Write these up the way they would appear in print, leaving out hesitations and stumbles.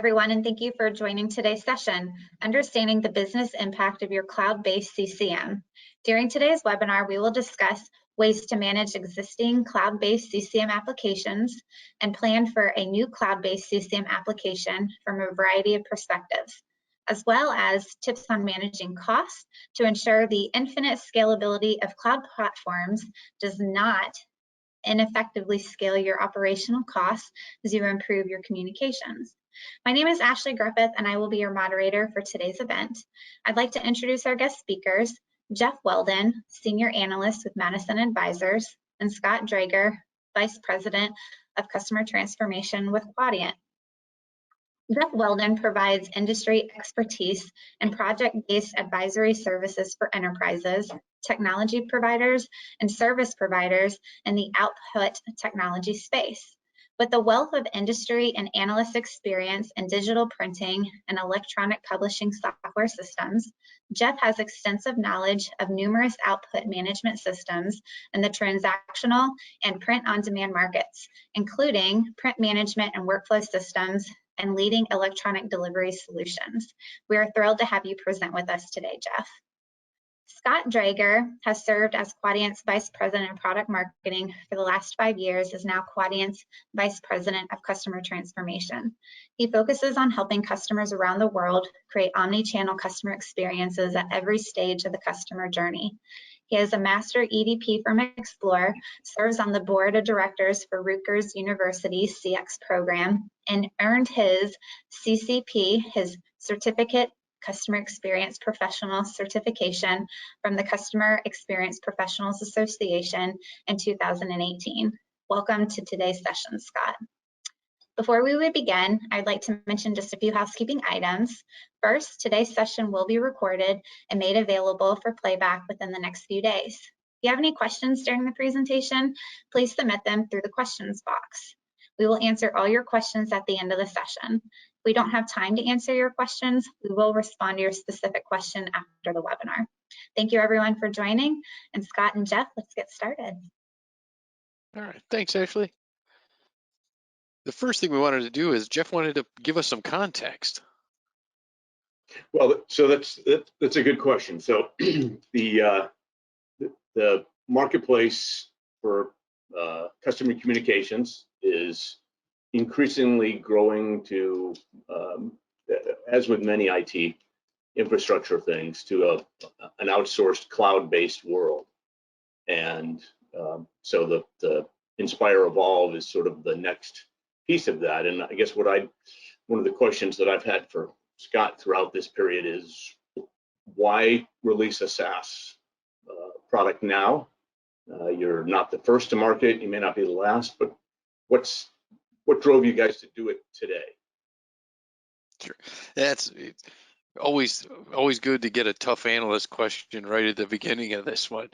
everyone, and thank you for joining today's session, Understanding the Business Impact of Your Cloud-Based CCM. During today's webinar, we will discuss ways to manage existing cloud-based CCM applications and plan for a new cloud-based CCM application from a variety of perspectives, as well as tips on managing costs to ensure the infinite scalability of cloud platforms does not ineffectively scale your operational costs as you improve your communications. My name is Ashley Griffith, and I will be your moderator for today's event. I'd like to introduce our guest speakers, Jeff Weldon, Senior Analyst with Madison Advisors, and Scott Drager, Vice President of Customer Transformation with Quadient. Jeff Weldon provides industry expertise and project-based advisory services for enterprises, technology providers, and service providers in the output technology space. With a wealth of industry and analyst experience in digital printing and electronic publishing software systems, Jeff has extensive knowledge of numerous output management systems in the transactional and print-on-demand markets, including print management and workflow systems and leading electronic delivery solutions. We are thrilled to have you present with us today, Jeff. Scott Drager has served as Quadient's Vice President of Product Marketing for the last 5 years, is now Quadient's Vice President of Customer Transformation. He focuses on helping customers around the world create omni-channel customer experiences at every stage of the customer journey. He is a Master EDP from Explorer, serves on the Board of Directors for Rutgers University CX program, and earned his CCP, his Certificate Customer Experience Professional certification from the Customer Experience Professionals Association in 2018. Welcome to today's session, Scott. Before we would begin, I'd like to mention just a few housekeeping items. First, today's session will be recorded and made available for playback within the next few days. If you have any questions during the presentation, please submit them through the questions box. We will answer all your questions at the end of the session. If we don't have time to answer your questions, we will respond to your specific question after the webinar. Thank you everyone for joining, and Scott and Jeff, let's get started. All right, thanks, Ashley. The first thing we wanted to do is Jeff wanted to give us some context. Well, so that's a good question. So the marketplace for customer communications is increasingly growing to, as with many IT infrastructure things, to an outsourced cloud-based world. And so the Inspire Evolve is sort of the next piece of that. And I guess one of the questions that I've had for Scott throughout this period is, why release a SaaS product now? You're not the first to market, you may not be the last, but what drove you guys to do it today? Sure, that's always good to get a tough analyst question right at the beginning of this one.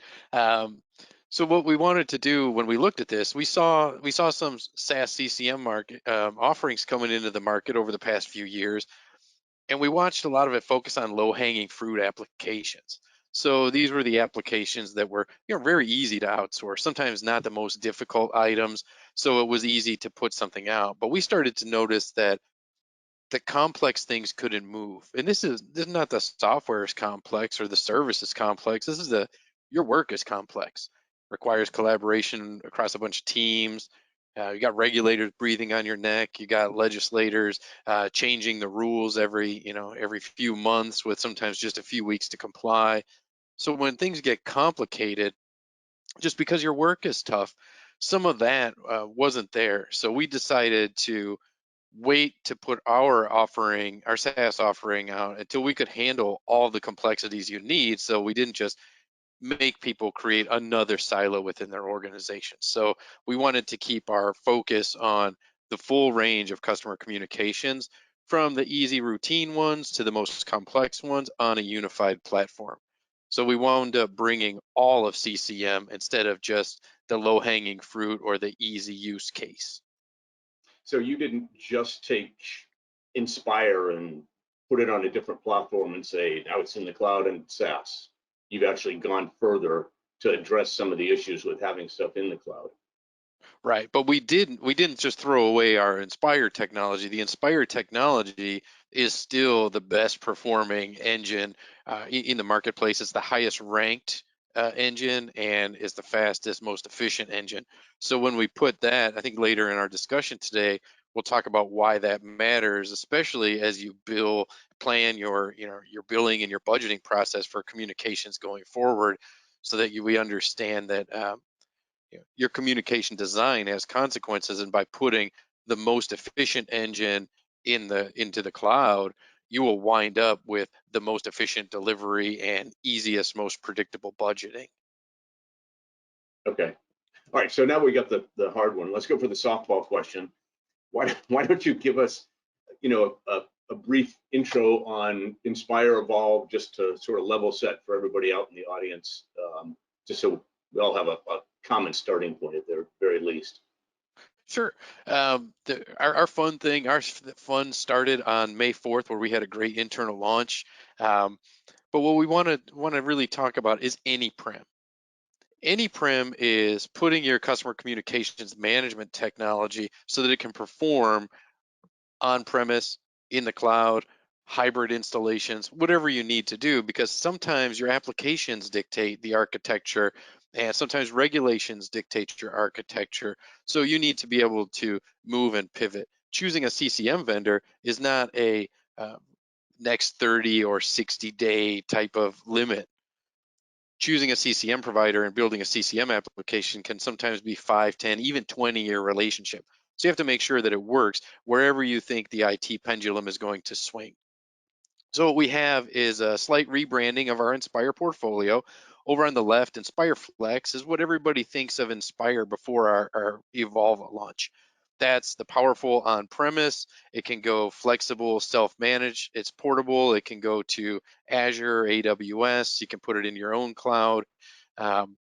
So what we wanted to do when we looked at this, we saw some SaaS CCM market offerings coming into the market over the past few years, and we watched a lot of it focus on low-hanging fruit applications. So these were the applications that were, very easy to outsource, sometimes not the most difficult items, so it was easy to put something out. But we started to notice that the complex things couldn't move. And this is not the software is complex or the service is complex. This is your work is complex. Requires collaboration across a bunch of teams. You got regulators breathing on your neck. You got legislators changing the rules every few months with sometimes just a few weeks to comply. So when things get complicated, just because your work is tough, some of that wasn't there. So we decided to wait to put our SaaS offering out until we could handle all the complexities you need. So we didn't just make people create another silo within their organization. So we wanted to keep our focus on the full range of customer communications, from the easy routine ones to the most complex ones, on a unified platform. So we wound up bringing all of CCM instead of just the low-hanging fruit or the easy use case. So you didn't just take Inspire and put it on a different platform and say, now it's in the cloud and SaaS. You've actually gone further to address some of the issues with having stuff in the cloud. Right, but we didn't just throw away our Inspire technology. The Inspire technology is still the best performing engine in the marketplace. It's the highest ranked engine and is the fastest, most efficient engine. So when we put that, I think later in our discussion today, we'll talk about why that matters, especially as you plan your billing and your budgeting process for communications going forward, so that we understand that your communication design has consequences, and by putting the most efficient engine into the cloud, you will wind up with the most efficient delivery and easiest, most predictable budgeting. Okay. All right. So now we got the hard one. Let's go for the softball question. Why don't you give us, a brief intro on Inspire Evolve, just to sort of level set for everybody out in the audience, just so we all have a common starting point at the very least. Sure. Our fun started on May 4th, where we had a great internal launch. But what we want to really talk about is AnyPrem. AnyPrem is putting your customer communications management technology so that it can perform on-premise, in the cloud, hybrid installations, whatever you need to do, because sometimes your applications dictate the architecture and sometimes regulations dictate your architecture. So you need to be able to move and pivot. Choosing a CCM vendor is not a next 30 or 60-day type of limit. Choosing a CCM provider and building a CCM application can sometimes be 5, 10, even 20-year relationship. So you have to make sure that it works wherever you think the IT pendulum is going to swing. So what we have is a slight rebranding of our Inspire portfolio. Over on the left, Inspire Flex is what everybody thinks of Inspire before our Evolve launch. That's the powerful on-premise. It can go flexible, self-managed. It's portable. It can go to Azure, AWS. You can put it in your own cloud. Um,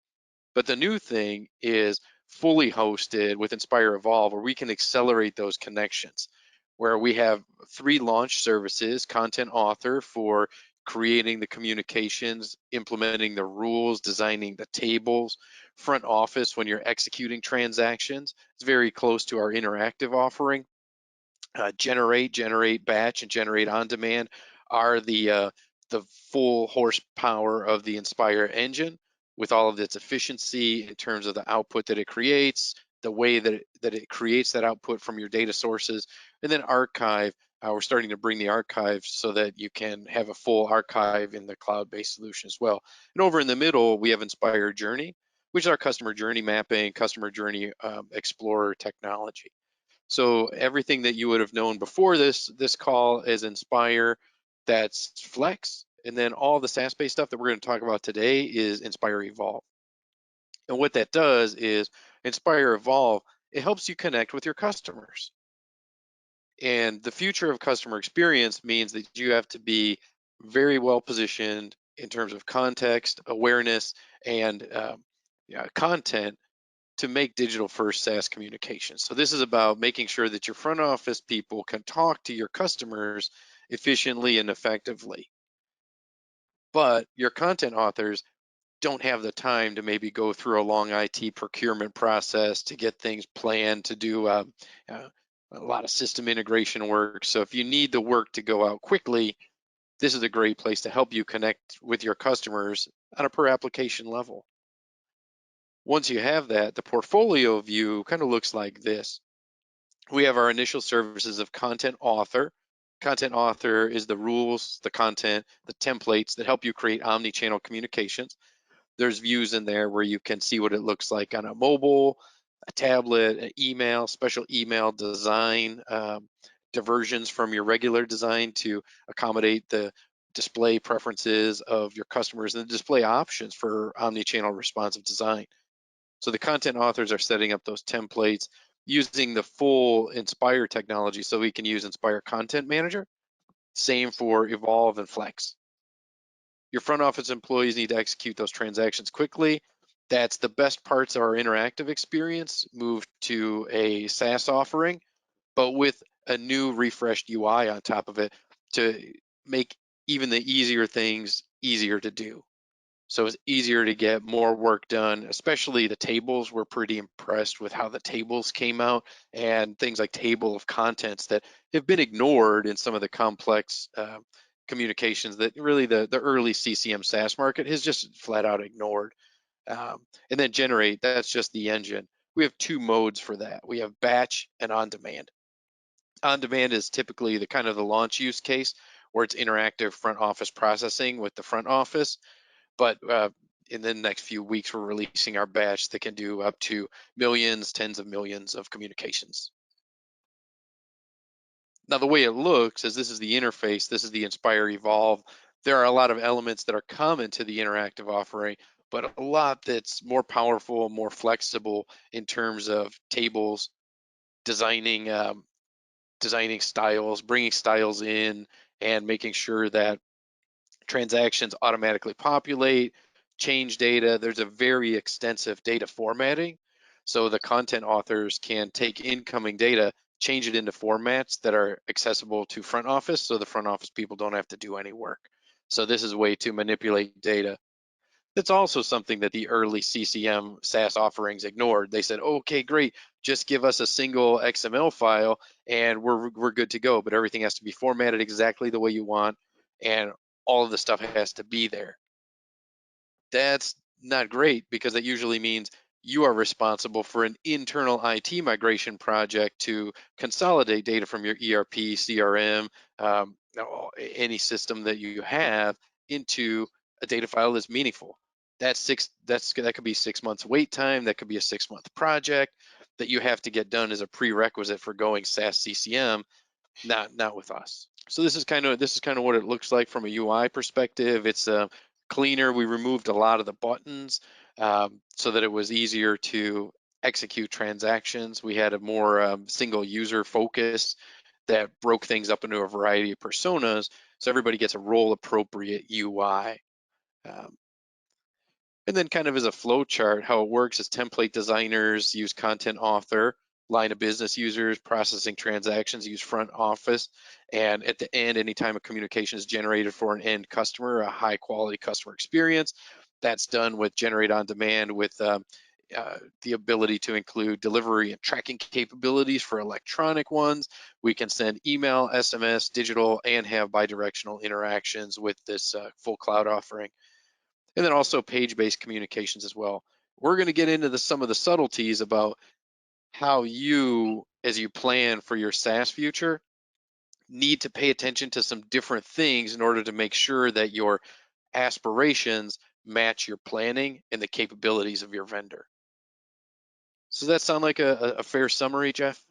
but the new thing is fully hosted with Inspire Evolve, where we can accelerate those connections, where we have 3 launch services: content author for creating the communications, implementing the rules, designing the tables; front office when you're executing transactions. It's very close to our interactive offering. Generate, batch, and generate on demand are the full horsepower of the Inspire engine, with all of its efficiency in terms of the output that it creates, the way that it creates that output from your data sources. And then archive, we're starting to bring the archive so that you can have a full archive in the cloud-based solution as well. And over in the middle, we have Inspire Journey, which is our customer journey mapping, customer journey explorer technology. So everything that you would have known before this call is Inspire, that's Flex, and then all the SaaS-based stuff that we're going to talk about today is Inspire Evolve. And what that does is Inspire Evolve, it helps you connect with your customers. And the future of customer experience means that you have to be very well positioned in terms of context, awareness, and content to make digital first SaaS communications. So this is about making sure that your front office people can talk to your customers efficiently and effectively. But your content authors don't have the time to maybe go through a long IT procurement process to get things planned, to do a lot of system integration work. So if you need the work to go out quickly, this is a great place to help you connect with your customers on a per application level. Once you have that, the portfolio view kind of looks like this. We have our initial services of content author. Content author is the rules, the content, the templates that help you create omni-channel communications. There's views in there where you can see what it looks like on a mobile, a tablet, an email, special email design, diversions from your regular design to accommodate the display preferences of your customers, and the display options for omni-channel responsive design. So the content authors are setting up those templates using the full Inspire technology, so we can use Inspire Content Manager. Same for Evolve and Flex. Your front office employees need to execute those transactions quickly. That's the best parts of our interactive experience moved to a SaaS offering, but with a new refreshed UI on top of it to make even the easier things easier to do. So it's easier to get more work done, especially the tables. We're pretty impressed with how the tables came out, and things like table of contents that have been ignored in some of the complex communications that really the early CCM SaaS market has just flat out ignored. And then generate, that's just the engine. We have two modes for that. We have batch and on demand. On demand is typically the kind of the launch use case where it's interactive front office processing with the front office. But in the next few weeks, we're releasing our batch that can do up to millions, tens of millions of communications. Now, the way it looks is this is the interface, this is the Inspire Evolve. There are a lot of elements that are common to the interactive offering, but a lot that's more powerful, more flexible in terms of tables, designing designing styles, bringing styles in, and making sure that transactions automatically populate, change data. There's a very extensive data formatting. So the content authors can take incoming data, change it into formats that are accessible to front office, so the front office people don't have to do any work. So this is a way to manipulate data. That's also something that the early CCM SaaS offerings ignored. They said, okay, great, just give us a single XML file and we're good to go, but everything has to be formatted exactly the way you want, and all of the stuff has to be there. That's not great, because that usually means you are responsible for an internal IT migration project to consolidate data from your ERP, CRM, any system that you have into a data file that's meaningful. That could be 6 months wait time. That could be a 6-month project that you have to get done as a prerequisite for going SaaS CCM. Not with us. So this is kind of what it looks like from a UI perspective. It's cleaner. We removed a lot of the buttons so that it was easier to execute transactions. We had a more single user focus that broke things up into a variety of personas, so everybody gets a role appropriate UI. And then kind of as a flow chart, how it works is template designers use content author, line of business users processing transactions use front office, and at the end, anytime a communication is generated for an end customer, a high quality customer experience, that's done with generate on demand with the ability to include delivery and tracking capabilities for electronic ones. We can send email, SMS, digital, and have bidirectional interactions with this full cloud offering. And then also page-based communications as well. We're going to get into some of the subtleties about how you, as you plan for your SaaS future, need to pay attention to some different things in order to make sure that your aspirations match your planning and the capabilities of your vendor. So does that sound like a fair summary, Jeff?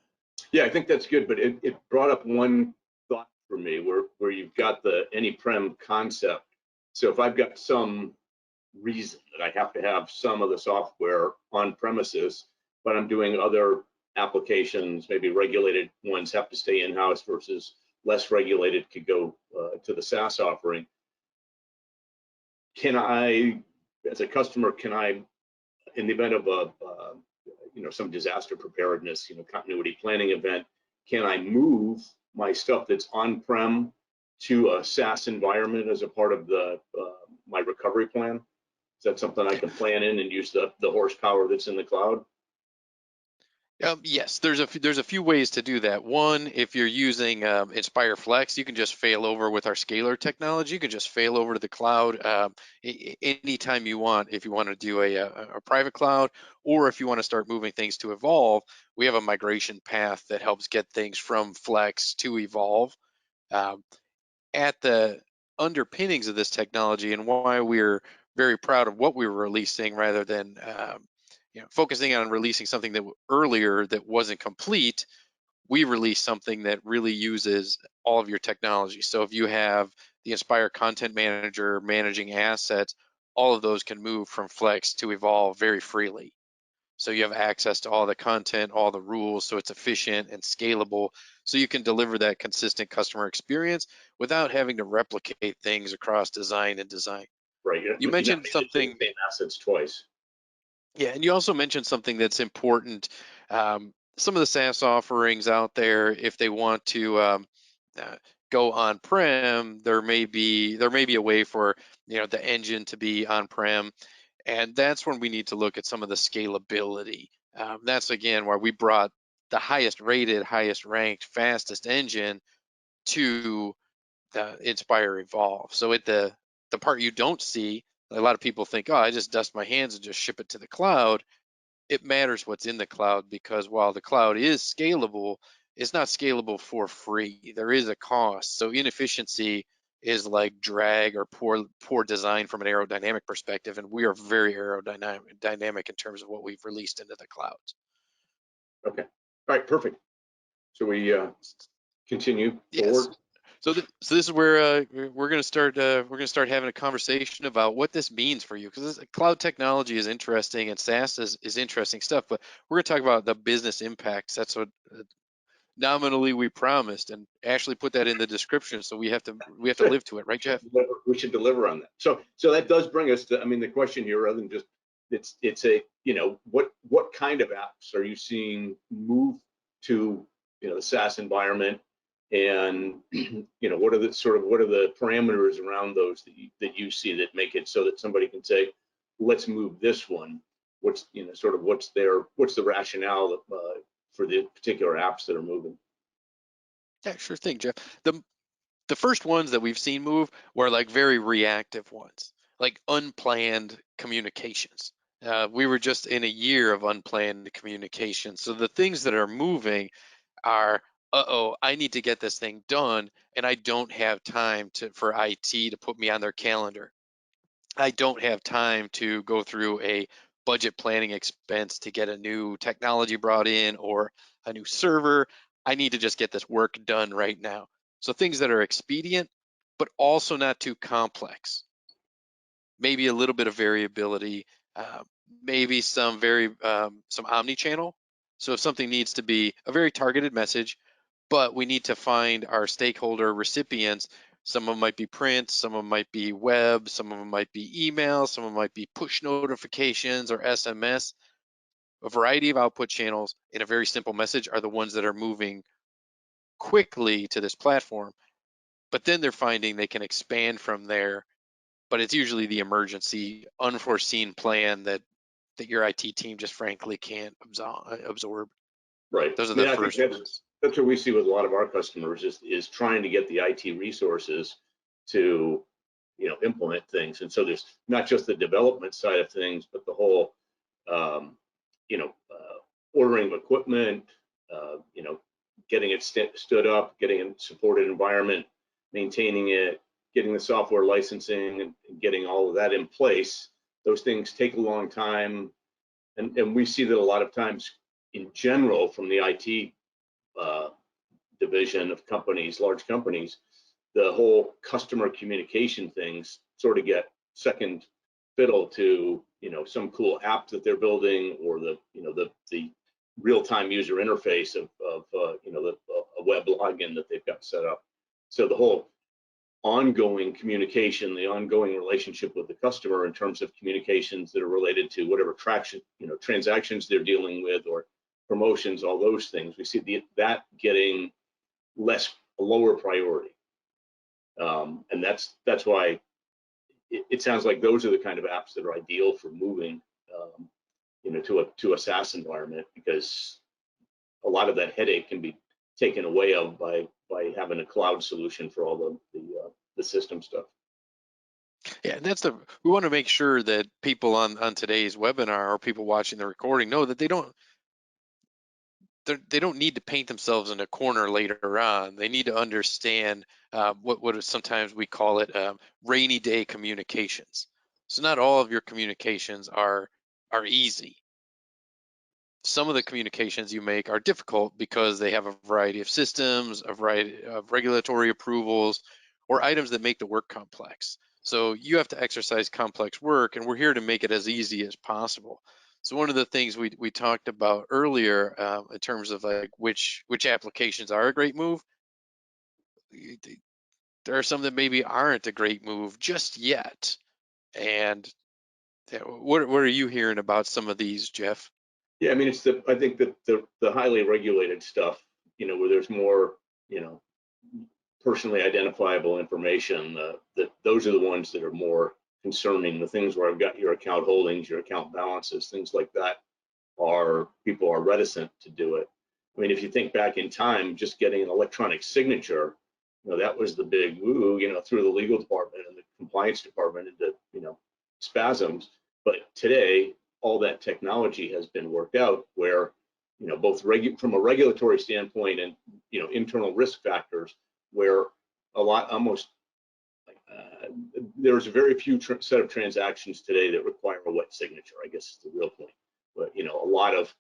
Yeah, I think that's good, but it brought up one thought for me where you've got the any prem concept. So if I've got some reason that I have to have some of the software on premises, but I'm doing other applications, maybe regulated ones have to stay in-house versus less regulated could go to the SaaS offering. Can I, as a customer, can I, in the event of a some disaster preparedness, continuity planning event, can I move my stuff that's on-prem to a SaaS environment as a part of the my recovery plan? Is that something I can plan in and use the horsepower that's in the cloud? Yes, there's a few ways to do that. One, if you're using Inspire Flex, you can just fail over with our scalar technology. You can just fail over to the cloud anytime you want. If you want to do a private cloud, or if you want to start moving things to Evolve, we have a migration path that helps get things from Flex to Evolve. At the underpinnings of this technology, and why we're very proud of what we were releasing rather than focusing on releasing something that earlier that wasn't complete, we released something that really uses all of your technology. So if you have the Inspire Content Manager managing assets, all of those can move from Flex to Evolve very freely. So you have access to all the content, all the rules, so it's efficient and scalable. So you can deliver that consistent customer experience without having to replicate things across design and design. Right. You mentioned something. Same assets twice. Yeah, and you also mentioned something that's important. Some of the SaaS offerings out there, if they want to go on-prem, there may be a way for the engine to be on-prem, and that's when we need to look at some of the scalability. That's again where we brought the highest rated, highest ranked, fastest engine to the Inspire Evolve. So at the part you don't see, a lot of people think, oh, I just dust my hands and just ship it to the cloud. It matters what's in the cloud, because while the cloud is scalable, it's not scalable for free. There is a cost. So inefficiency is like drag or poor design from an aerodynamic perspective, and we are very aerodynamic in terms of what we've released into the clouds. Okay. All right. Perfect. So we continue Yes. forward. So this is where we're going to start having a conversation about what this means for you, because cloud technology is interesting and SaaS is interesting stuff, but we're going to talk about the business impacts. That's what nominally we promised, and Ashley put that in the description, so we have to live to it, right, Jeff? We should deliver on that. So that does bring us to, I mean, the question here, rather than just it's a, what kind of apps are you seeing move to the SaaS environment, and what are the parameters around those that you see that make it so that somebody can say, let's move this one. What's what's the rationale for the particular apps that are moving? Yeah, sure thing, Jeff. The first ones that we've seen move were like very reactive ones, like unplanned communications. We were just in a year of unplanned communication. So the things that are moving are, I need to get this thing done, and I don't have time for IT to put me on their calendar. I don't have time to go through a budget planning expense to get a new technology brought in or a new server. I need to just get this work done right now. So things that are expedient, but also not too complex. Maybe a little bit of variability, uh, maybe some omni-channel. So if something needs to be a very targeted message, but we need to find our stakeholder recipients. Some of them might be print, some of them might be web, some of them might be email, some of them might be push notifications or SMS. A variety of output channels in a very simple message are the ones that are moving quickly to this platform. But then they're finding they can expand from there. But it's usually the emergency, unforeseen plan that your IT team just frankly can't absorb. Right. Those are I mean, the I think first ones. that's what we see with a lot of our customers is trying to get the IT resources to implement things. And so there's not just the development side of things, but the whole um, ordering of equipment, getting it stood up, getting a supported environment, maintaining it, getting the software licensing, and getting all of that in place. Those things take a long time, and we see that a lot of times in general from the IT division of companies, large companies, the whole customer communication things sort of get second fiddle to some cool app that they're building, or the real-time user interface of a web login that they've got set up. So the whole ongoing communication, the ongoing relationship with the customer in terms of communications that are related to whatever transactions they're dealing with, or promotions, all those things, we see that getting lower priority. And that's why it sounds like those are the kind of apps that are ideal for moving to a SaaS environment, because a lot of that headache can be taken away by having a cloud solution for all the system stuff. Yeah, and we want to make sure that people on today's webinar, or people watching the recording, know that they don't need to paint themselves in a corner later on. They need to understand what sometimes we call it rainy day communications. So not all of your communications are easy. Some of the communications you make are difficult because they have a variety of systems, a variety of regulatory approvals, or items that make the work complex. So you have to exercise complex work, and we're here to make it as easy as possible. So one of the things we talked about earlier in terms of like which applications are a great move, there are some that maybe aren't a great move just yet. And what are you hearing about some of these, Jeff? Yeah, I mean, I think that the highly regulated stuff, where there's more, personally identifiable information, that those are the ones that are more concerning. The things where I've got your account holdings, your account balances, things like that, people are reticent to do it. I mean, if you think back in time, just getting an electronic signature, that was the big woo, through the legal department and the compliance department into, spasms. But today, all that technology has been worked out where, both from a regulatory standpoint and, internal risk factors, where there's a very few set of transactions today that require a wet signature, I guess is the real point. But, a lot of,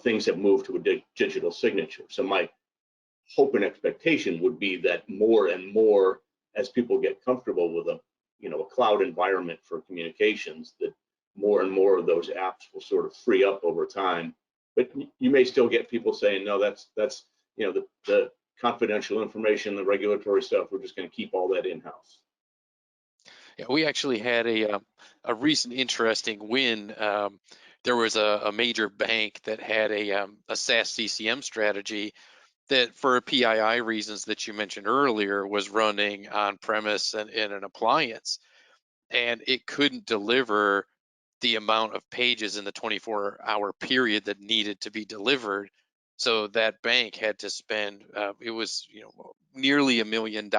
things have moved to a digital signature. So my hope and expectation would be that more and more, as people get comfortable with a cloud environment for communications, that more and more of those apps will sort of free up over time. But you may still get people saying, no, that's the confidential information, the regulatory stuff, we're just going to keep all that in-house. Yeah, we actually had a recent interesting win. There was a major bank that had a SaaS CCM strategy that, for PII reasons that you mentioned earlier, was running on premise and in an appliance, and it couldn't deliver the amount of pages in the 24-hour period that needed to be delivered. So that bank had to spend it was nearly $1 million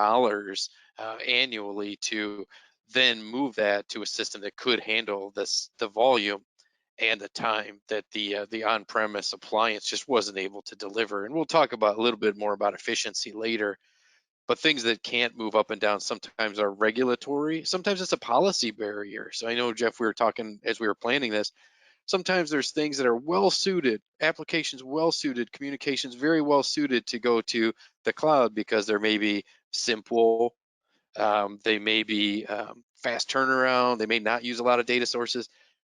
annually to then move that to a system that could handle the volume and the time that the on-premise appliance just wasn't able to deliver. And we'll talk about a little bit more about efficiency later. But things that can't move up and down sometimes are regulatory. Sometimes it's a policy barrier. So I know, Jeff, we were talking as we were planning this. Sometimes there's things that are well suited, applications well suited, communications very well suited to go to the cloud because they're maybe simple, they may be fast turnaround, they may not use a lot of data sources,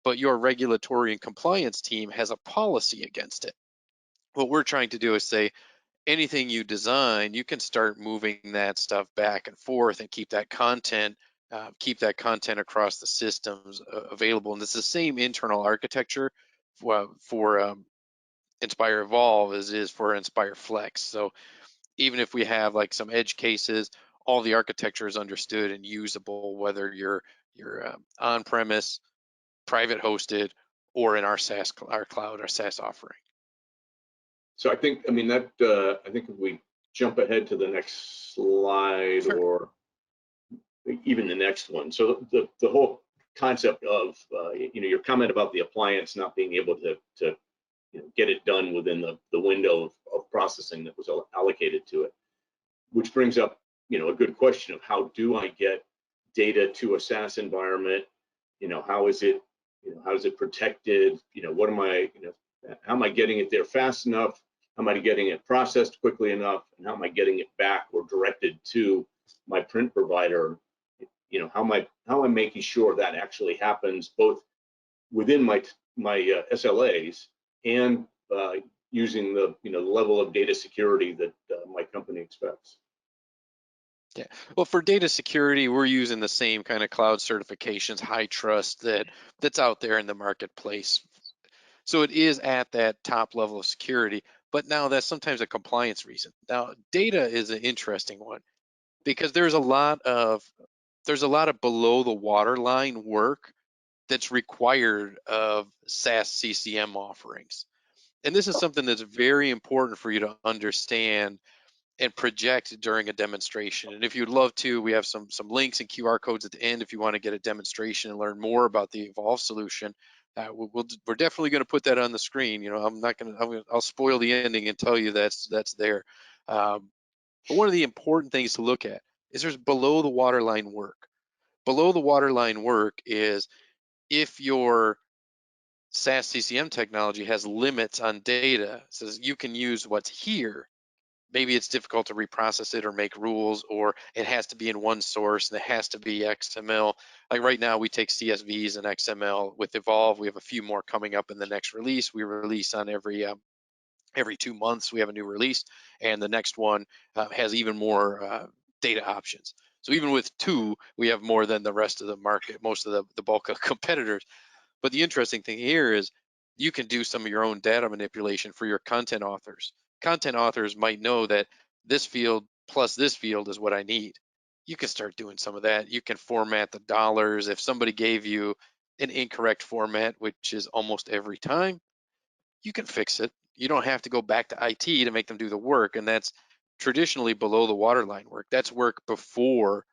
but your regulatory and compliance team has a policy against it. What we're trying to do is say, anything you design, you can start moving that stuff back and forth and keep that content across the systems available. And it's the same internal architecture for Inspire Evolve as is for Inspire Flex. So even if we have like some edge cases, all the architecture is understood and usable, whether you're on-premise, private hosted, or in our cloud, our SaaS offering. So I think if we jump ahead to the next slide, sure, or even the next one. So the whole concept of your comment about the appliance not being able to get it done within the window of processing that was allocated to it, which brings up a good question of how do I get data to a SaaS environment? How is it protected? What am I how am I getting it there fast enough? How am I getting it processed quickly enough? And how am I getting it back or directed to my print provider? How am I making sure that actually happens both within my SLAs and using the level of data security that my company expects. Yeah, well, for data security, we're using the same kind of cloud certifications, high trust that's out there in the marketplace. So it is at that top level of security, but now that's sometimes a compliance reason. Now, data is an interesting one because there's a lot of below the waterline work that's required of SaaS CCM offerings. And this is something that's very important for you to understand and project during a demonstration. And if you'd love to, we have some links and QR codes at the end if you want to get a demonstration and learn more about the Evolve solution. We're definitely going to put that on the screen. I'll spoil the ending and tell you that's there. But one of the important things to look at is there's below the waterline work. Below the waterline work is if your SaaS CCM technology has limits on data, says you can use what's here. Maybe it's difficult to reprocess it or make rules, or it has to be in one source and it has to be XML. Like right now, we take CSVs and XML. With Evolve, we have a few more coming up in the next release. We release on every 2 months. We have a new release, and the next one has even more data options. So even with 2, we have more than the rest of the market, most of the bulk of competitors. But the interesting thing here is you can do some of your own data manipulation for your content authors. Content authors might know that this field plus this field is what I need. You can start doing some of that. You can format the dollars. If somebody gave you an incorrect format, which is almost every time, you can fix it. You don't have to go back to IT to make them do the work. And that's traditionally below the waterline work. That's work before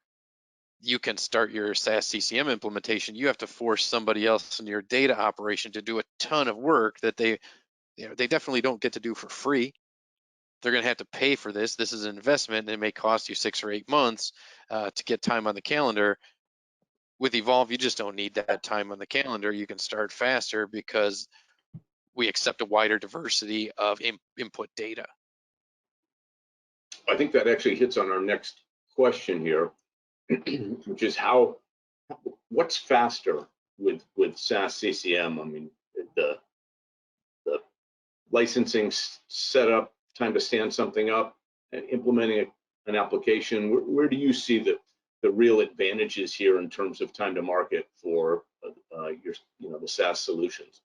you can start your SaaS CCM implementation. You have to force somebody else in your data operation to do a ton of work that they definitely don't get to do for free. They're going to have to pay for this. This is an investment, and it may cost you 6 or 8 months to get time on the calendar. With Evolve, you just don't need that time on the calendar. You can start faster because we accept a wider diversity of input data. I think that actually hits on our next question here, which is what's faster with SaaS CCM? I mean, the licensing setup, time to stand something up, and implementing an application. Where do you see the real advantages here in terms of time to market for the SaaS solutions?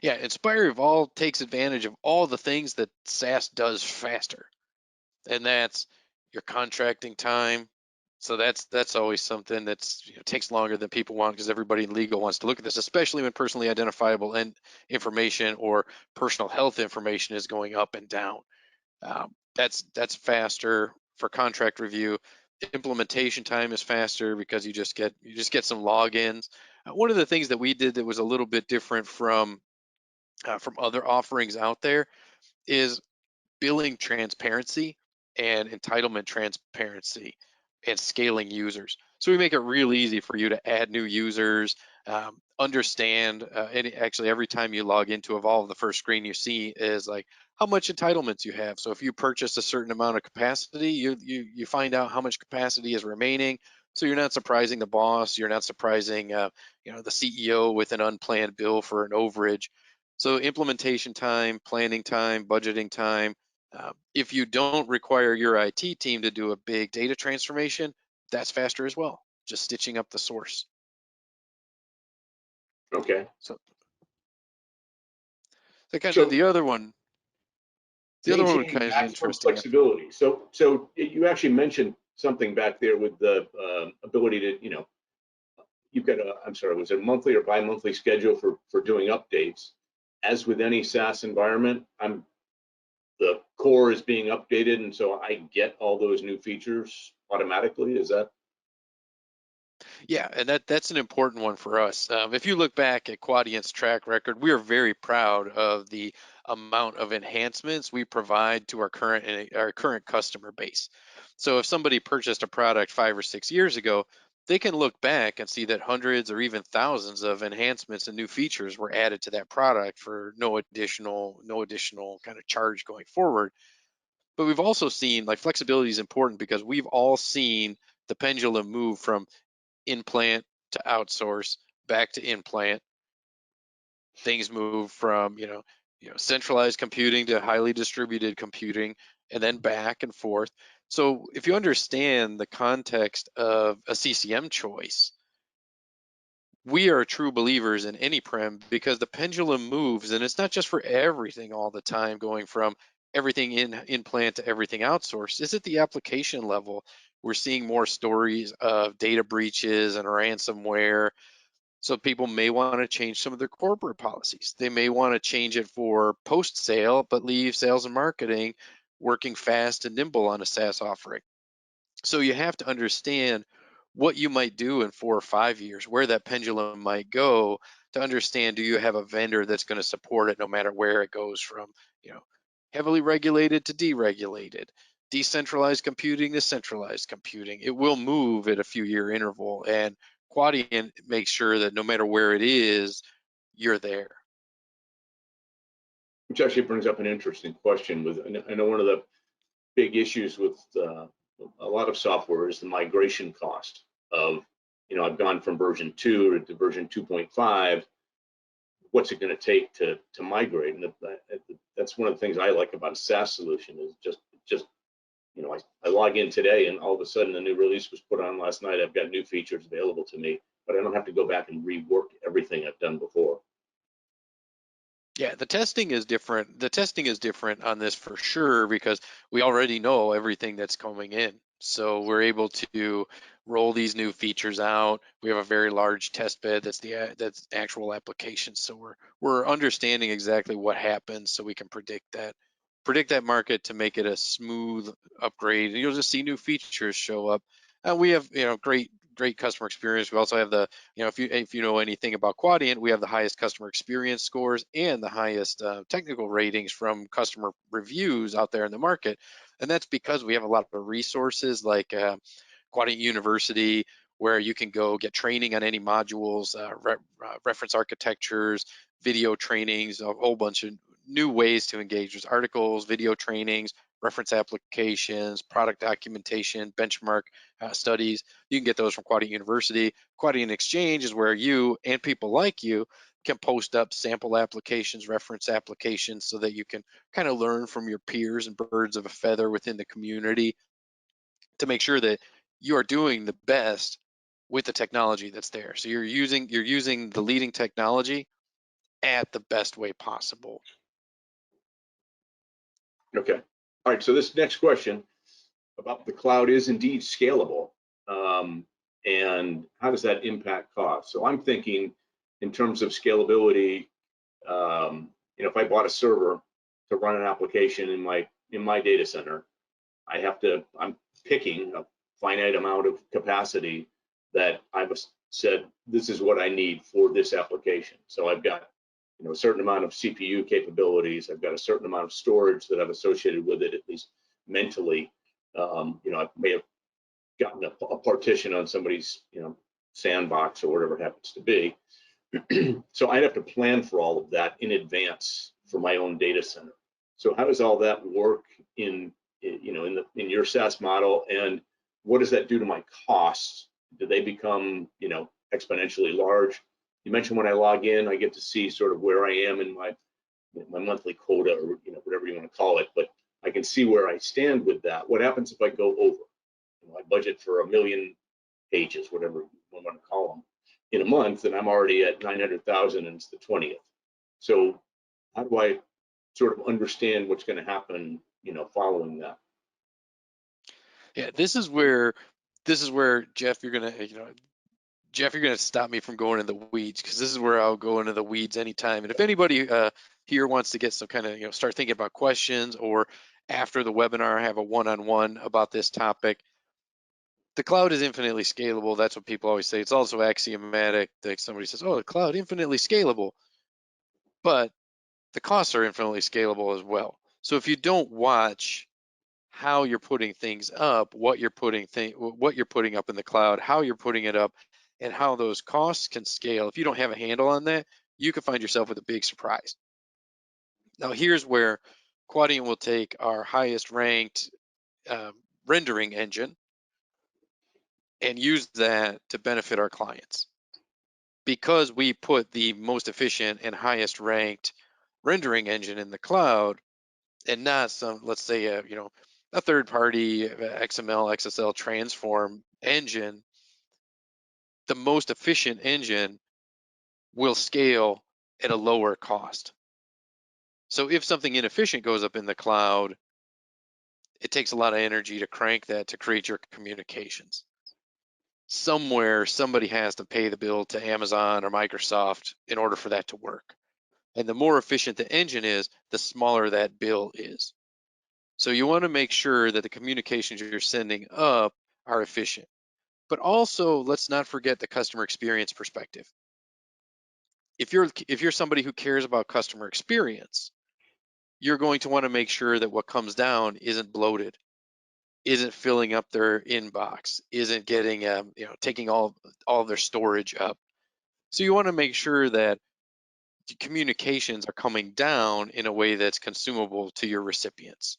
Yeah, Inspire Evolve takes advantage of all the things that SaaS does faster, and that's your contracting time. So that's always something that's takes longer than people want, because everybody in legal wants to look at this, especially when personally identifiable and information or personal health information is going up and down. That's faster for contract review. Implementation time is faster because you just get some logins. One of the things that we did that was a little bit different from other offerings out there is billing transparency and entitlement transparency and scaling users. So we make it real easy for you to add new users, understand, and actually every time you log into Evolve, the first screen you see is like how much entitlements you have. So if you purchase a certain amount of capacity, you find out how much capacity is remaining. So you're not surprising the boss, you're not surprising the CEO with an unplanned bill for an overage. So implementation time, planning time, budgeting time. If you don't require your IT team to do a big data transformation, that's faster as well, just stitching up the source. Okay. So kind of So the other one maintaining kind of maximum interesting. flexibility. So you actually mentioned something back there with the ability to, you've got was it a monthly or bi-monthly schedule for doing updates? As with any SaaS environment, the core is being updated, and so I get all those new features automatically. Is that? Yeah, and that's an important one for us. If you look back at Quadient's track record, we are very proud of the amount of enhancements we provide to our current customer base. So if somebody purchased a product 5 or 6 years ago, they can look back and see that hundreds or even thousands of enhancements and new features were added to that product for no additional kind of charge going forward. But we've also seen, like, flexibility is important because we've all seen the pendulum move from in-plant to outsource, back to in-plant. Things move from centralized computing to highly distributed computing, and then back and forth. So if you understand the context of a CCM choice, we are true believers in any prem because the pendulum moves, and it's not just for everything all the time going from everything in plant to everything outsourced. Is at the application level. We're seeing more stories of data breaches and ransomware. So people may want to change some of their corporate policies. They may want to change it for post sale, but leave sales and marketing working fast and nimble on a SaaS offering. So you have to understand what you might do in 4 or 5 years, where that pendulum might go, to understand, do you have a vendor that's going to support it no matter where it goes from, heavily regulated to deregulated, decentralized computing to centralized computing. It will move at a few year interval, and Quadient makes sure that no matter where it is, you're there. Which actually brings up an interesting question. I know one of the big issues with a lot of software is the migration cost of, I've gone from version 2 to version 2.5. What's it going to take to migrate? And that's one of the things I like about a SaaS solution is just I log in today and all of a sudden the new release was put on last night. I've got new features available to me, but I don't have to go back and rework everything I've done before. Yeah, the testing is different. The testing is different on this for sure because we already know everything that's coming in. So we're able to roll these new features out. We have a very large test bed that's actual application. So we're understanding exactly what happens so we can predict that market to make it a smooth upgrade. And you'll just see new features show up. We have, great customer experience. We also have if you know anything about Quadient, we have the highest customer experience scores and the highest technical ratings from customer reviews out there in the market. And that's because we have a lot of resources like Quadient University, where you can go get training on any modules, reference architectures, video trainings, a whole bunch of new ways to engage. There's articles, video trainings, reference applications, product documentation, benchmark studies. You can get those from Quadient University. Quadient Exchange is where you and people like you can post up sample applications, reference applications, so that you can kind of learn from your peers and birds of a feather within the community to make sure that you are doing the best with the technology that's there. So you're using the leading technology at the best way possible. Okay. All right. So this next question about the cloud is indeed scalable. And how does that impact cost? So I'm thinking in terms of scalability, if I bought a server to run an application in my data center, I'm picking a finite amount of capacity that I've said, this is what I need for this application. So I've got, a certain amount of CPU capabilities. I've got a certain amount of storage that I've associated with it, at least mentally. I may have gotten a partition on somebody's, sandbox or whatever it happens to be. So I'd have to plan for all of that in advance for my own data center. So how does all that work in your SaaS model, and what does that do to my costs? Do they become exponentially large? You mentioned when I log in, I get to see sort of where I am in my monthly quota, or whatever you want to call it, but I can see where I stand with that. What happens if I go over? I budget for 1 million pages, whatever you want to call them, in a month, and I'm already at 900,000 and it's the 20th. So how do I sort of understand what's going to happen, following that? Yeah, this is where Jeff, you're gonna stop me from going in the weeds, because this is where I'll go into the weeds anytime. And if anybody here wants to get some kind of, start thinking about questions, or after the webinar have a one-on-one about this topic, the cloud is infinitely scalable. That's what people always say. It's also axiomatic. Like somebody says, oh, the cloud infinitely scalable, but the costs are infinitely scalable as well. So if you don't watch how you're putting things up, what you're putting up in the cloud, how you're putting it up, and how those costs can scale, if you don't have a handle on that, you can find yourself with a big surprise. Now here's where Quadient will take our highest ranked rendering engine and use that to benefit our clients. Because we put the most efficient and highest ranked rendering engine in the cloud, and not some, let's say, a third party XML, XSL transform engine, the most efficient engine will scale at a lower cost. So if something inefficient goes up in the cloud, it takes a lot of energy to crank that to create your communications. Somewhere, somebody has to pay the bill to Amazon or Microsoft in order for that to work. And the more efficient the engine is, the smaller that bill is. So you want to make sure that the communications you're sending up are efficient. But also, let's not forget the customer experience perspective. If you're somebody who cares about customer experience, you're going to want to make sure that what comes down isn't bloated, isn't filling up their inbox, isn't getting taking all of their storage up. So you want to make sure that communications are coming down in a way that's consumable to your recipients,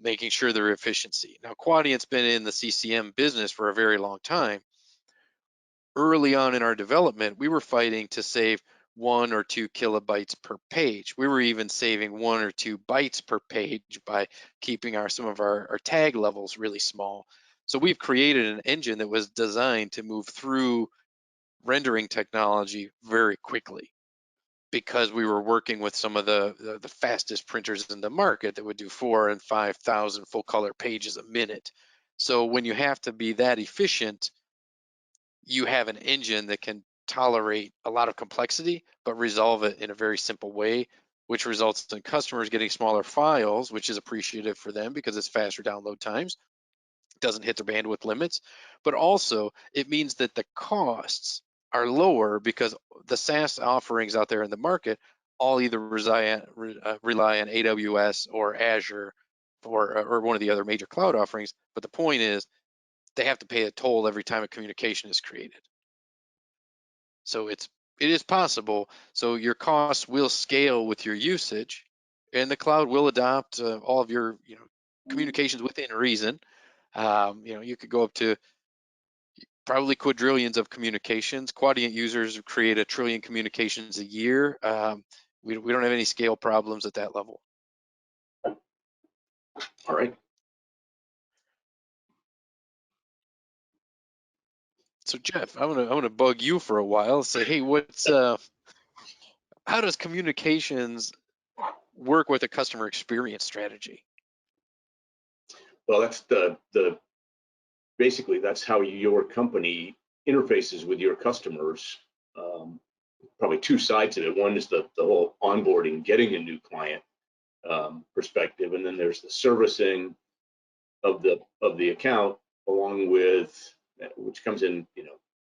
making sure their efficiency. Now, Quadient's been in the CCM business for a very long time. Early on in our development, we were fighting to save 1 or 2 kilobytes per page. We were even saving 1 or 2 bytes per page by keeping some of our tag levels really small. So we've created an engine that was designed to move through rendering technology very quickly. because we were working with some of the fastest printers in the market that would do 4,000 and 5,000 full color pages a minute. So when you have to be that efficient, you have an engine that can tolerate a lot of complexity, but resolve it in a very simple way, which results in customers getting smaller files, which is appreciative for them because it's faster download times, doesn't hit their bandwidth limits, but also it means that the costs are lower because the SaaS offerings out there in the market all either rely on AWS or Azure or one of the other major cloud offerings. But the point is they have to pay a toll every time a communication is created. So it is possible. So your costs will scale with your usage, and the cloud will adopt all of your communications within reason. You could go up to probably quadrillions of communications. Quadient users create 1 trillion communications a year. We don't have any scale problems at that level. All right. So Jeff, I'm gonna bug you for a while. Say, hey, how does communications work with a customer experience strategy? Well, that's basically that's how your company interfaces with your customers. Probably two sides of it. One is the whole onboarding, getting a new client perspective, and then there's the servicing of the account, along with which comes in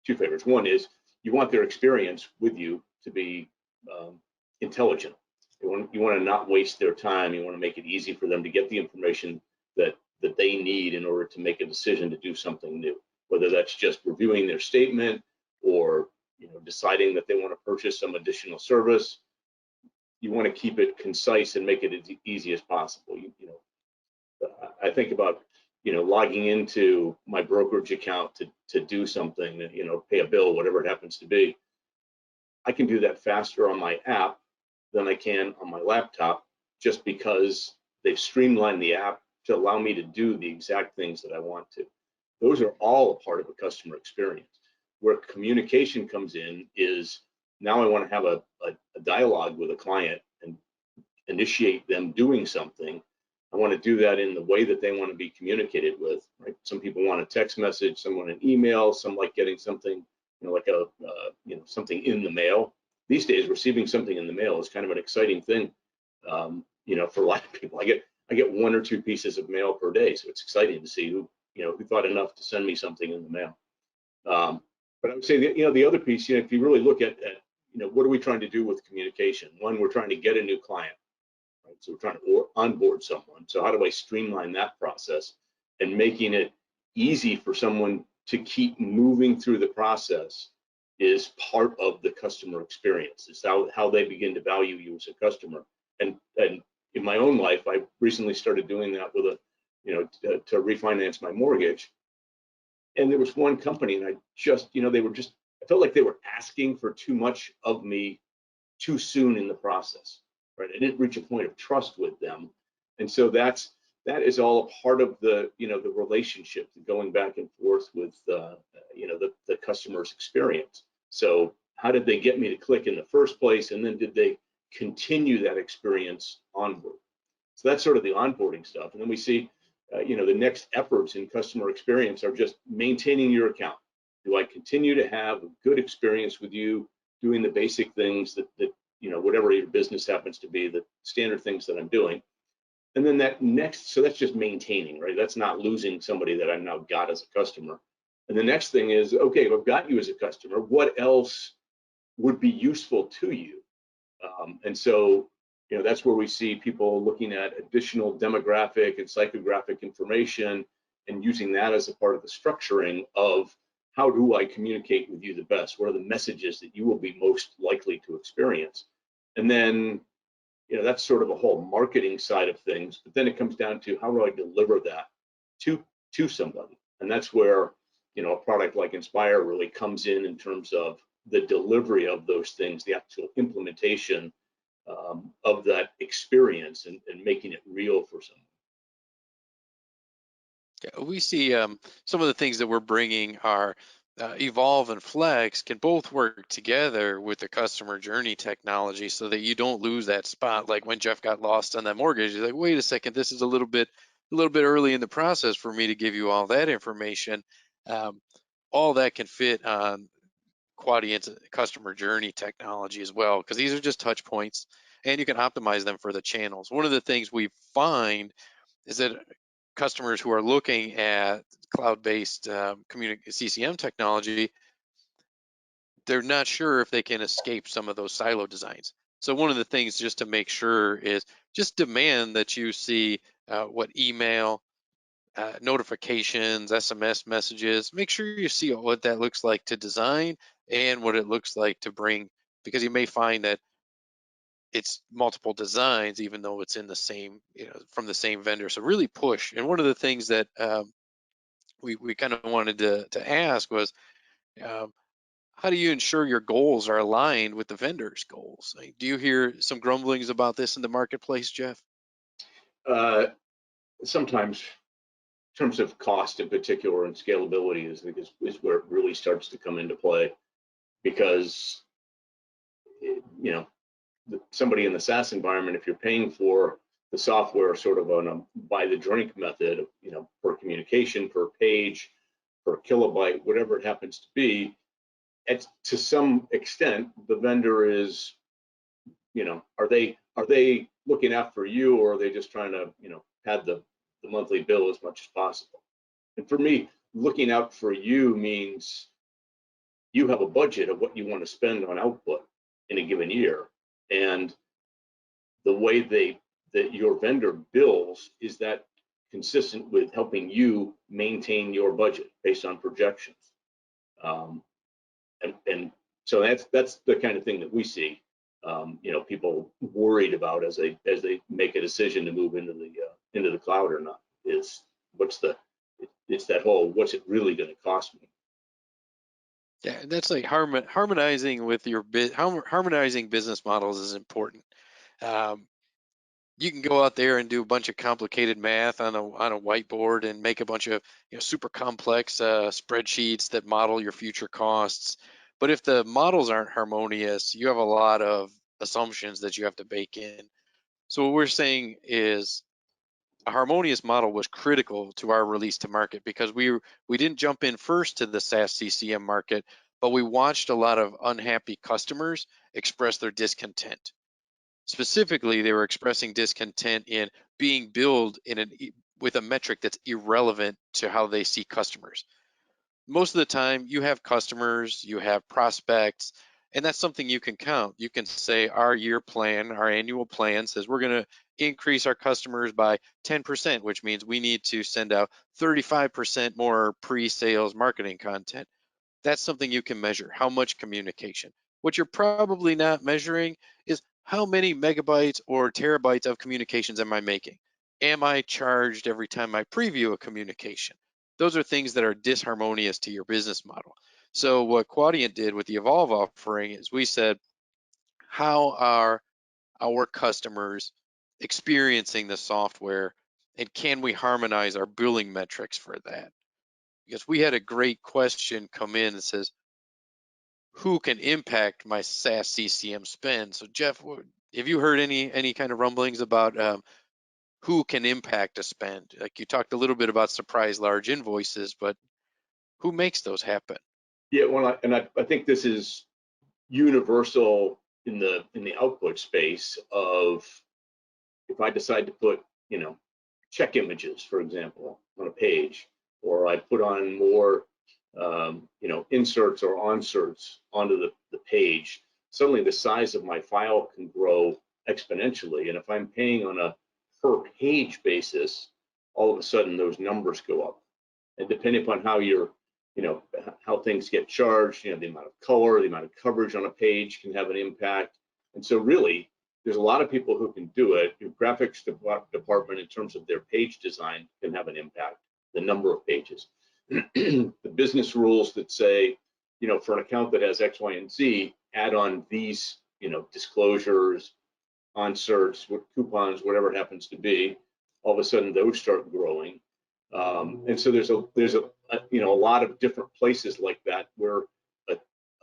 two favors. One is you want their experience with you to be intelligent. You want to not waste their time. You want to make it easy for them to get the information that they need in order to make a decision to do something new, whether that's just reviewing their statement or deciding that they want to purchase some additional service. You want to keep it concise and make it as easy as possible. I think about logging into my brokerage account to do something, pay a bill, whatever it happens to be. I can do that faster on my app than I can on my laptop, just because they've streamlined the app to allow me to do the exact things that I want to. Those are all a part of a customer experience. Where communication comes in is now I want to have a dialogue with a client and initiate them doing something. I want to do that in the way that they want to be communicated with. Right? Some people want a text message, some want an email, some like getting something, like something in the mail. These days, receiving something in the mail is kind of an exciting thing, for a lot of people. I get 1 or 2 pieces of mail per day, so it's exciting to see who thought enough to send me something in the mail. But I would say that, the other piece, if you really look at what are we trying to do with communication? One, we're trying to get a new client, right? So we're trying to onboard someone. So how do I streamline that process and making it easy for someone to keep moving through the process is part of the customer experience. It's how they begin to value you as a customer. And in my own life, I recently started doing that with to refinance my mortgage. And there was one company, and I felt like they were asking for too much of me too soon in the process, right? I didn't reach a point of trust with them. And so that is all a part of the relationship, going back and forth with the customer's experience. So how did they get me to click in the first place, and then did they continue that experience onward? So that's sort of the onboarding stuff. And then we see the next efforts in customer experience are just maintaining your account. Do I continue to have a good experience with you, doing the basic things that whatever your business happens to be, the standard things that I'm doing? And then so that's just maintaining, right? That's not losing somebody that I've now got as a customer. And the next thing is, okay, I've got you as a customer. What else would be useful to you? And so, that's where we see people looking at additional demographic and psychographic information and using that as a part of the structuring of how do I communicate with you the best? What are the messages that you will be most likely to experience? And then, that's sort of a whole marketing side of things. But then it comes down to how do I deliver that to somebody? And that's where, a product like Inspire really comes in terms of the delivery of those things, the actual implementation of that experience and making it real for someone. Yeah, we see some of the things that we're bringing are Evolve and Flex can both work together with the customer journey technology so that you don't lose that spot. Like when Jeff got lost on that mortgage, he's like, wait a second, this is a little bit early in the process for me to give you all that information. All that can fit on Quadient's customer journey technology as well, because these are just touch points and you can optimize them for the channels. One of the things we find is that customers who are looking at cloud-based CCM technology, they're not sure if they can escape some of those silo designs. So one of the things just to make sure is just demand that you see what email, notifications, SMS messages, make sure you see what that looks like to design and what it looks like to bring, because you may find that it's multiple designs, even though it's in the same, from the same vendor. So really push. And one of the things that we kind of wanted to ask was, um, how do you ensure your goals are aligned with the vendor's goals? Like, do you hear some grumblings about this in the marketplace, Jeff? Sometimes, in terms of cost in particular and scalability, is where it really starts to come into play, because somebody in the SaaS environment, if you're paying for the software sort of on a by the drink method, per communication, per page, per kilobyte, whatever it happens to be, to some extent, the vendor is, are they looking after you, or are they just trying to, pad the monthly bill as much as possible? And for me, looking out for you means you have a budget of what you want to spend on output in a given year, and the way that your vendor bills, is that consistent with helping you maintain your budget based on projections? And so that's the kind of thing that we see, people worried about as they make a decision to move into the cloud or not. It's that whole, what's it really going to cost me? Yeah, that's like harmonizing with your harmonizing business models is important. Um, you can go out there and do a bunch of complicated math on a whiteboard and make a bunch of super complex spreadsheets that model your future costs. But if the models aren't harmonious, you have a lot of assumptions that you have to bake in. So what we're saying is a harmonious model was critical to our release to market, because we didn't jump in first to the SaaS CCM market, but we watched a lot of unhappy customers express their discontent. Specifically, they were expressing discontent in being billed with a metric that's irrelevant to how they see customers. Most of the time, you have customers, you have prospects, and that's something you can count. You can say our year plan, our annual plan says we're going to increase our customers by 10%, which means we need to send out 35% more pre-sales marketing content. That's something you can measure. How much communication? What you're probably not measuring is how many megabytes or terabytes of communications am I making? Am I charged every time I preview a communication? Those are things that are disharmonious to your business model. So what Quadient did with the Evolve offering is we said, how are our customers experiencing the software, and can we harmonize our billing metrics for that? Because we had a great question come in that says, who can impact my SaaS CCM spend? So Jeff, have you heard any kind of rumblings about who can impact a spend? Like you talked a little bit about surprise large invoices, but who makes those happen? Yeah, well, I think this is universal in the output space of, if I decide to put, check images, for example, on a page, or I put on more, inserts or onserts onto the page, suddenly the size of my file can grow exponentially. And if I'm paying on a per page basis, all of a sudden those numbers go up. And depending upon how how things get charged, the amount of color, the amount of coverage on a page can have an impact. And so really, there's a lot of people who can do it. Your graphics department, in terms of their page design, can have an impact, the number of pages. The business rules that say, for an account that has X, Y, and Z, add on these, disclosures, onserts, coupons, whatever it happens to be, all of a sudden those start growing. And so there's a lot of different places like that where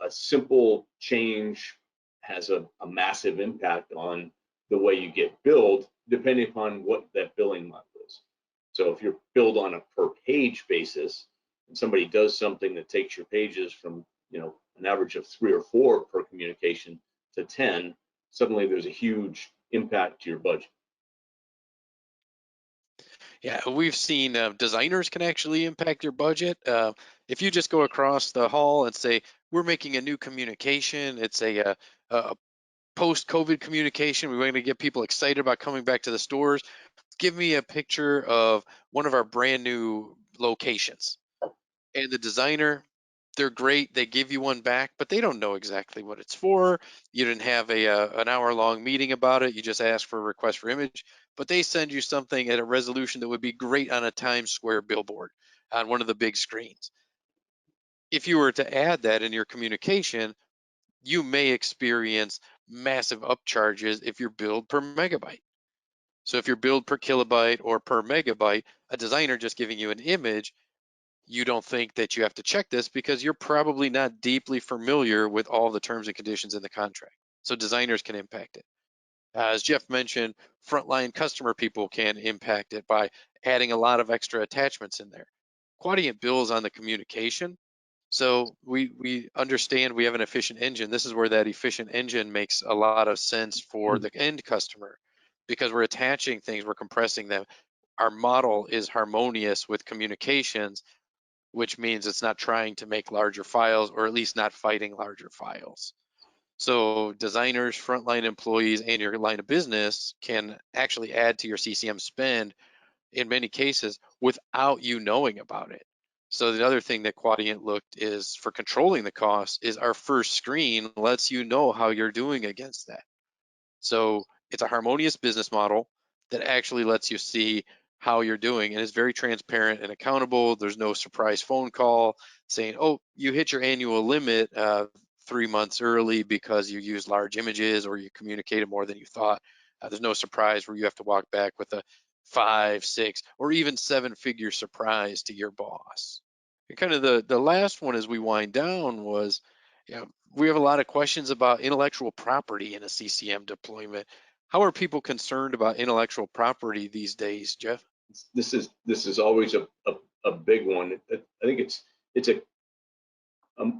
a simple change has a massive impact on the way you get billed, depending upon what that billing model is. So if you're billed on a per page basis, and somebody does something that takes your pages from an average of 3 or 4 per communication to 10, suddenly there's a huge impact to your budget. Yeah, we've seen designers can actually impact your budget. If you just go across the hall and say, we're making a new communication, it's a post-COVID communication, we want to get people excited about coming back to the stores. Give me a picture of one of our brand new locations. And the designer, they're great. They give you one back, but they don't know exactly what it's for. You didn't have an hour-long meeting about it. You just asked for a request for image, but they send you something at a resolution that would be great on a Times Square billboard on one of the big screens. If you were to add that in your communication, you may experience massive upcharges if you're billed per megabyte. So if you're billed per kilobyte or per megabyte, a designer just giving you an image, you don't think that you have to check this because you're probably not deeply familiar with all the terms and conditions in the contract. So designers can impact it. As Jeff mentioned, frontline customer people can impact it by adding a lot of extra attachments in there. Quadient bills on the communication. So we understand we have an efficient engine. This is where that efficient engine makes a lot of sense for the end customer because we're attaching things, we're compressing them. Our model is harmonious with communications, which means it's not trying to make larger files, or at least not fighting larger files. So designers, frontline employees, and your line of business can actually add to your CCM spend in many cases without you knowing about it. So the other thing that Quadient looked is for controlling the cost is our first screen lets you know how you're doing against that. So it's a harmonious business model that actually lets you see how you're doing and is very transparent and accountable. There's no surprise phone call saying, oh, you hit your annual limit 3 months early because you used large images or you communicated more than you thought. There's no surprise where you have to walk back with a 5, 6, or even 7-figure surprise to your boss. And kind of the last one as we wind down was, we have a lot of questions about intellectual property in a CCM deployment. How are people concerned about intellectual property these days, Jeff? This is always a big one. I think it's a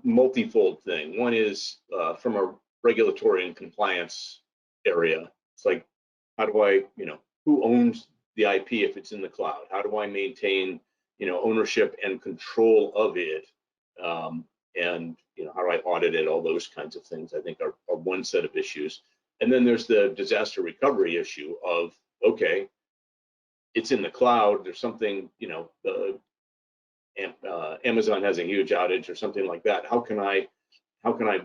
multifold thing. One is from a regulatory and compliance area. It's like, how do I, who owns the IP if it's in the cloud? How do I maintain, ownership and control of it? And how do I audit it? All those kinds of things, I think, are one set of issues. And then there's the disaster recovery issue of, okay, it's in the cloud. There's something, Amazon has a huge outage or something like that. How can I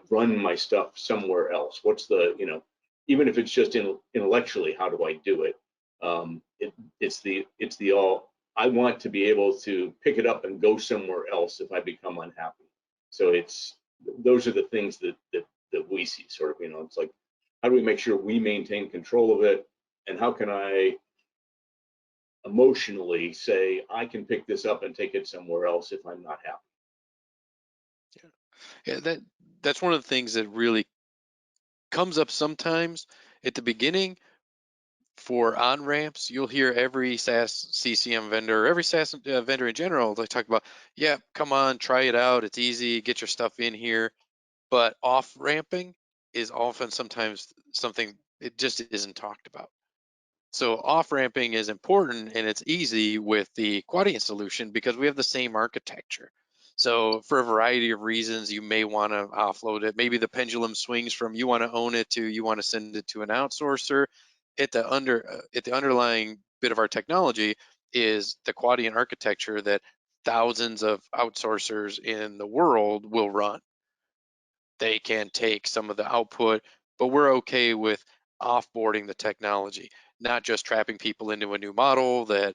run my stuff somewhere else? What's the, even if it's just intellectually, how do I do it? It's the all. I want to be able to pick it up and go somewhere else if I become unhappy. So those are the things that we see, sort of, it's like, how do we make sure we maintain control of it, and how can I emotionally say I can pick this up and take it somewhere else if I'm not happy? Yeah, that's one of the things that really comes up sometimes at the beginning. For on-ramps, you'll hear every SaaS CCM vendor, every SaaS vendor in general, they talk about, yeah, come on, try it out. It's easy, get your stuff in here. But off-ramping is often sometimes something it just isn't talked about. So off-ramping is important and it's easy with the Quadient solution because we have the same architecture. So for a variety of reasons, you may want to offload it. Maybe the pendulum swings from you want to own it to you want to send it to an outsourcer. At the underlying bit of our technology is the Quadient architecture that thousands of outsourcers in the world will run. They can take some of the output, but we're okay with offboarding the technology, not just trapping people into a new model that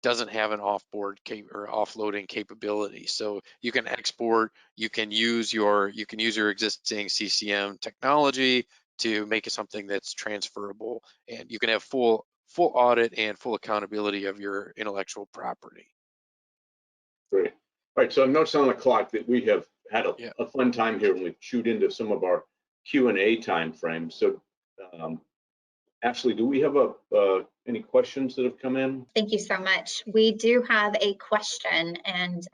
doesn't have an offboard or offloading capability. So you can export, you can use your existing CCM technology to make it something that's transferable, and you can have full audit and full accountability of your intellectual property. Great. All right, so I'm noticing on the clock that we have had Yeah. a fun time here, and we've chewed into some of our Q&A time frame. So, Ashley, do we have any questions that have come in? Thank you so much. We do have a question, and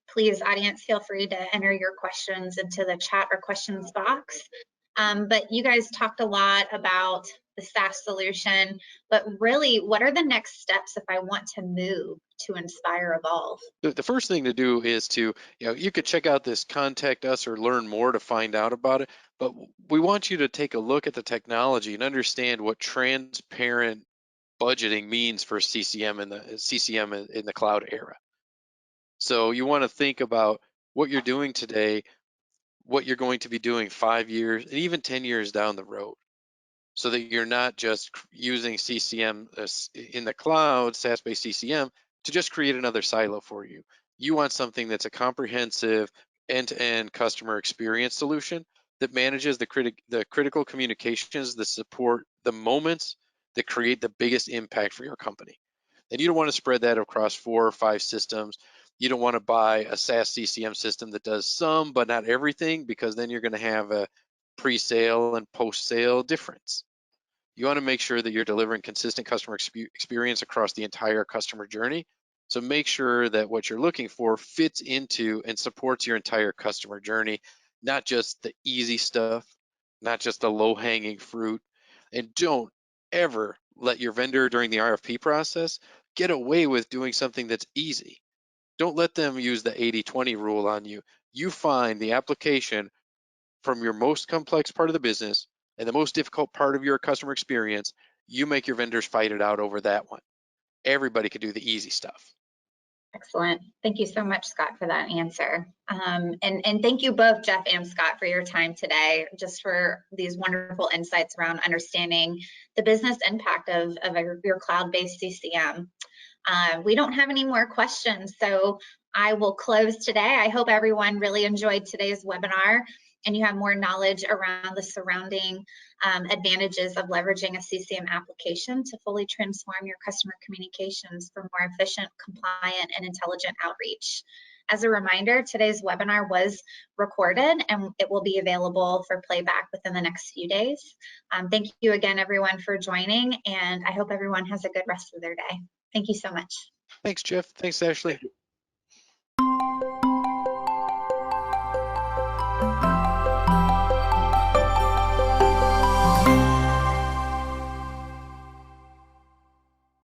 please, audience, feel free to enter your questions into the chat or questions box. But you guys talked a lot about the SaaS solution, but really, what are the next steps if I want to move to Inspire Evolve? The first thing to do is to, you could check out this contact us or learn more to find out about it, but we want you to take a look at the technology and understand what transparent budgeting means for CCM in the cloud era. So you want to think about what you're doing today, what you're going to be doing 5 years and even 10 years down the road, so that you're not just using CCM in the cloud, SaaS-based CCM, to just create another silo for you. You want something that's a comprehensive end-to-end customer experience solution that manages the critical communications that support the moments that create the biggest impact for your company. And you don't want to spread that across 4 or 5 systems. You don't want to buy a SaaS CCM system that does some but not everything, because then you're going to have a pre-sale and post-sale difference. You want to make sure that you're delivering consistent customer experience across the entire customer journey. So make sure that what you're looking for fits into and supports your entire customer journey, not just the easy stuff, not just the low-hanging fruit. And don't ever let your vendor during the RFP process get away with doing something that's easy. Don't let them use the 80-20 rule on you. You find the application from your most complex part of the business and the most difficult part of your customer experience. You make your vendors fight it out over that one. Everybody can do the easy stuff. Excellent. Thank you so much, Scott, for that answer. And thank you both, Jeff and Scott, for your time today, just for these wonderful insights around understanding the business impact of your cloud-based CCM. We don't have any more questions, so I will close today. I hope everyone really enjoyed today's webinar and you have more knowledge around the surrounding advantages of leveraging a CCM application to fully transform your customer communications for more efficient, compliant, and intelligent outreach. As a reminder, today's webinar was recorded and it will be available for playback within the next few days. Thank you again, everyone, for joining, and I hope everyone has a good rest of their day. Thank you so much. Thanks, Jeff. Thanks, Ashley. Thank you.